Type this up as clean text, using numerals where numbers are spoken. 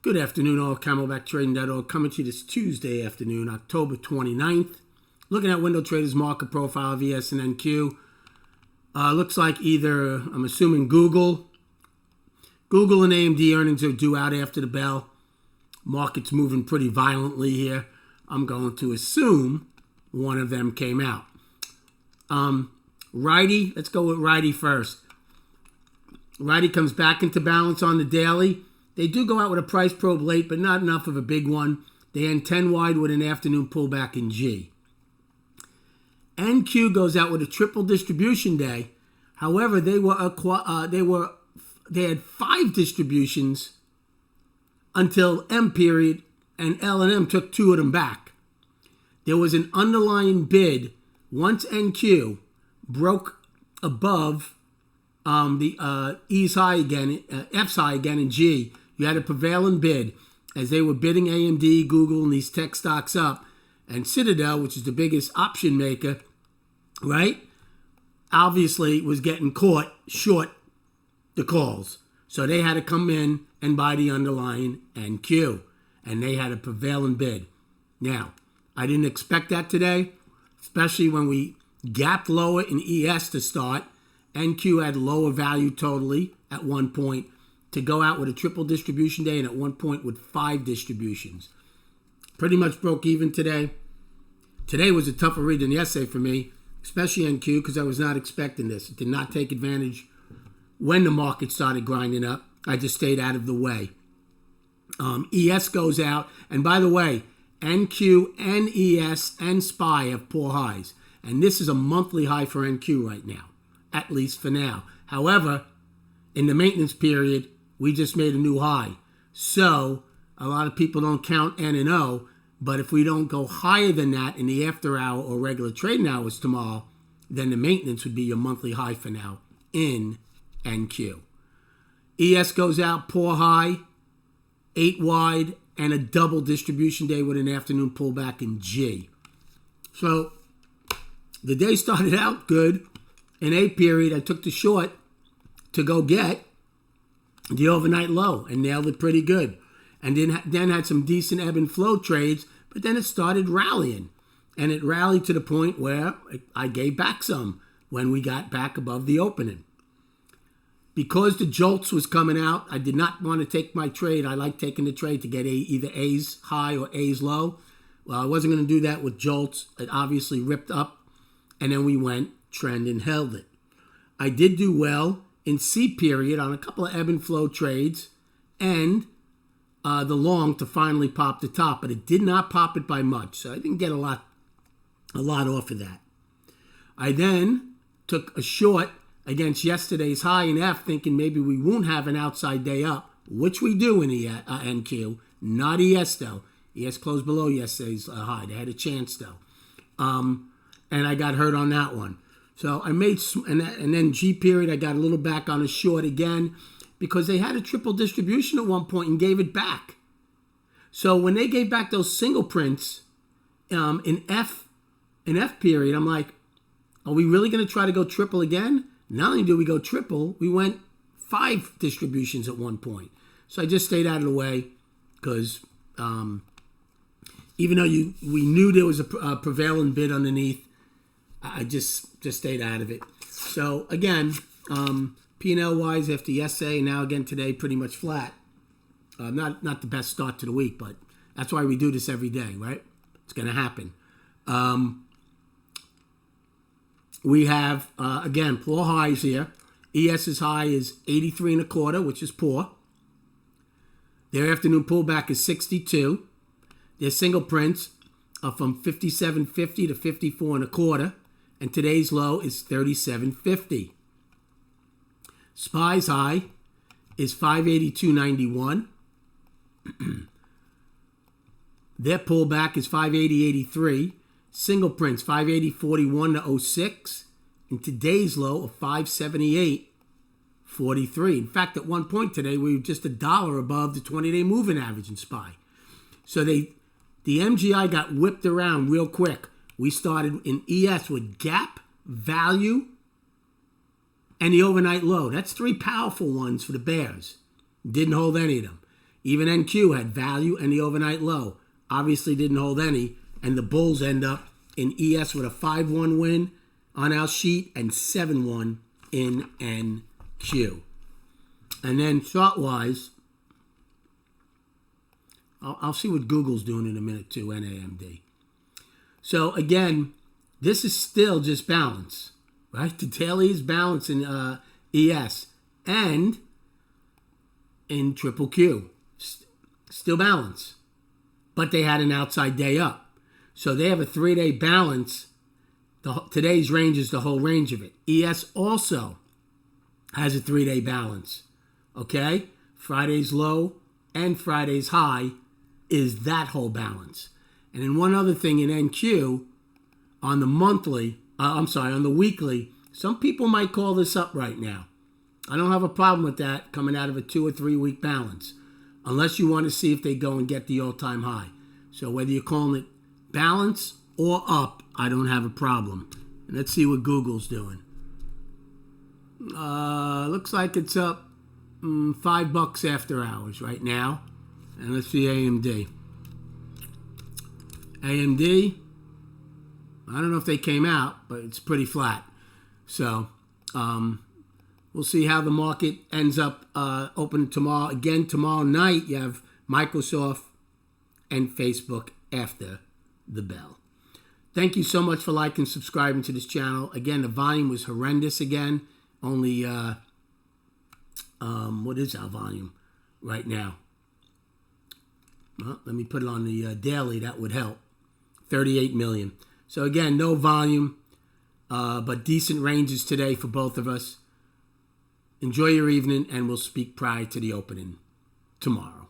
Good afternoon, all. CamelbackTrading.org coming to you this Tuesday afternoon, October 29th. Looking at Window Traders market profile, VS and NQ. Looks like either, I'm assuming Google and AMD earnings are due out after the bell. Market's moving pretty violently here. I'm going to assume one of them came out. Righty, let's go with Righty first. Righty comes back into balance on the daily. They do go out with a price probe late, but not enough of a big one. They end 10 wide with an afternoon pullback in G. NQ goes out with a triple distribution day. However, they had 5 distributions until M period, and L and M took 2 of them back. There was an underlying bid once NQ broke above the E's high again, F's high again in G. You had a prevailing bid as they were bidding AMD, Google, and these tech stocks up. And Citadel, which is the biggest option maker, right, obviously was getting caught short the calls. So they had to come in and buy the underlying NQ. And they had a prevailing bid. Now, I didn't expect that today, especially when we gapped lower in ES to start. NQ had lower value totally at one point to go out with a triple distribution day and at one point with 5 distributions. Pretty much broke even today. Today was a tougher read than yesterday for me, especially NQ, because I was not expecting this. It did not take advantage when the market started grinding up. I just stayed out of the way. ES goes out, and by the way, NQ and ES and SPY have poor highs. And this is a monthly high for NQ right now, at least for now. However, in the maintenance period, we just made a new high. So a lot of people don't count N and O, but if we don't go higher than that in the after hour or regular trading hours tomorrow, then the maintenance would be your monthly high for now in NQ. ES goes out, poor high, 8 wide, and a double distribution day with an afternoon pullback in G. So the day started out good. In A period, I took the short to go get the overnight low and nailed it pretty good. And then had some decent ebb and flow trades, but then it started rallying. And it rallied to the point where I gave back some when we got back above the opening. Because the jolts was coming out, I did not want to take my trade. I like taking the trade to get either A's high or A's low. Well, I wasn't going to do that with jolts. It obviously ripped up, and then we went trend and held it. I did do well in C period on a couple of ebb and flow trades and the long to finally pop the top, but it did not pop it by much, so I didn't get a lot off of that. I then took a short against yesterday's high in F, thinking maybe we won't have an outside day up, which we do in NQ, not ES though. ES closed below yesterday's high. They had a chance though. And I got hurt on that one. So I made, and then G period, I got a little back on a short again because they had a triple distribution at one point and gave it back. So when they gave back those single prints in F period, I'm like, are we really going to try to go triple again? Not only did we go triple, we went 5 distributions at one point. So I just stayed out of the way because even though we knew there was a prevailing bid underneath, I just stayed out of it. So again, P&L wise after yesterday and now again today, pretty much flat. Not the best start to the week, but that's why we do this every day, right? It's going to happen. We have again poor highs here. ES's high is 83 and a quarter, which is poor. Their afternoon pullback is 62. Their single prints are from 57.50 to 54 and a quarter. And today's low is 37.50. SPY's high is 582.91. Their pullback is 580.83. Single prints 580.41 to 06. And today's low of 578.43. In fact, at one point today, we were just $1 above the 20-day moving average in SPY. So the MGI got whipped around real quick. We started in ES with gap, value, and the overnight low. That's 3 powerful ones for the bears. Didn't hold any of them. Even NQ had value and the overnight low. Obviously didn't hold any. And the bulls end up in ES with a 5-1 win on our sheet and 7-1 in NQ. And then chart-wise, I'll see what Google's doing in a minute too, NAMD. So again, this is still just balance, right? The daily is balance in ES and in triple Q. Still balance. But they had an outside day up. So they have a 3-day balance. Today's range is the whole range of it. ES also has a 3-day balance. Okay? Friday's low and Friday's high is that whole balance. And then one other thing in NQ, on the monthly, on the weekly, some people might call this up right now. I don't have a problem with that coming out of a 2 or 3 week balance, unless you want to see if they go and get the all-time high. So whether you're calling it balance or up, I don't have a problem. And let's see what Google's doing. Looks like it's up $5 after hours right now. And let's see AMD. AMD, I don't know if they came out, but it's pretty flat. So we'll see how the market ends up open tomorrow. Again, tomorrow night, you have Microsoft and Facebook after the bell. Thank you so much for liking and subscribing to this channel. Again, the volume was horrendous again. Only, what is our volume right now? Well, let me put it on the daily. That would help. 38 million. So again, no volume, but decent ranges today for both of us. Enjoy your evening, and we'll speak prior to the opening tomorrow.